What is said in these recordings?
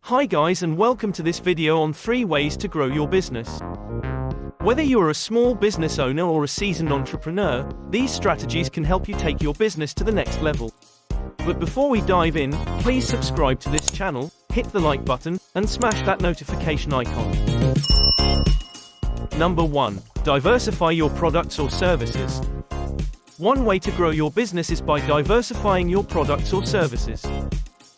Hi guys, and welcome to this video on 3 ways to grow your business. Whether you are a small business owner or a seasoned entrepreneur, these strategies can help you take your business to the next level. But before we dive in, please subscribe to this channel, hit the like button, and smash that notification icon. Number 1. Diversify your products or services. One way to grow your business is by diversifying your products or services.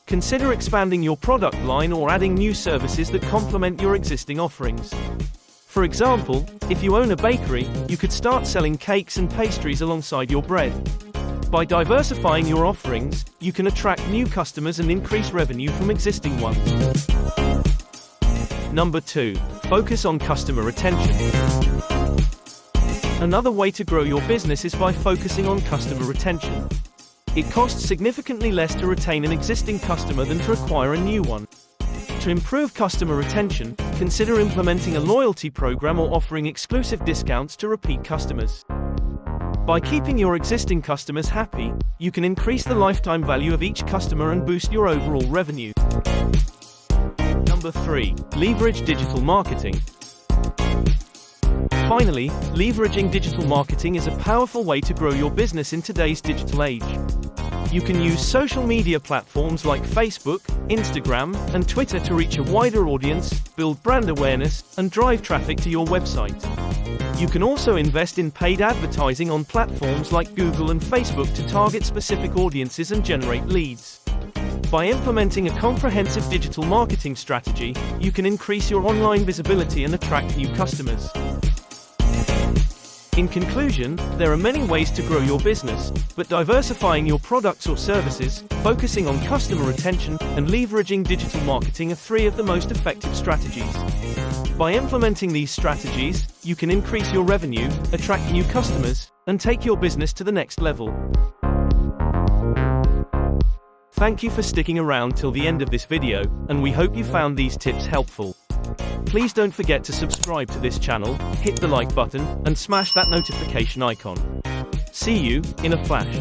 Consider expanding your product line or adding new services that complement your existing offerings. For example, if you own a bakery, you could start selling cakes and pastries alongside your bread. By diversifying your offerings, you can attract new customers and increase revenue from existing ones. Number 2. Focus on customer retention. Another way to grow your business is by focusing on customer retention. It costs significantly less to retain an existing customer than to acquire a new one. To improve customer retention, consider implementing a loyalty program or offering exclusive discounts to repeat customers. By keeping your existing customers happy, you can increase the lifetime value of each customer and boost your overall revenue. Number 3. Leverage digital marketing. Finally, leveraging digital marketing is a powerful way to grow your business in today's digital age. You can use social media platforms like Facebook, Instagram, and Twitter to reach a wider audience, build brand awareness, and drive traffic to your website. You can also invest in paid advertising on platforms like Google and Facebook to target specific audiences and generate leads. By implementing a comprehensive digital marketing strategy, you can increase your online visibility and attract new customers. In conclusion, there are many ways to grow your business, but diversifying your products or services, focusing on customer retention, and leveraging digital marketing are 3 of the most effective strategies. By implementing these strategies, you can increase your revenue, attract new customers, and take your business to the next level. Thank you for sticking around till the end of this video, and we hope you found these tips helpful. Please don't forget to subscribe to this channel, hit the like button, and smash that notification icon. See you in a flash.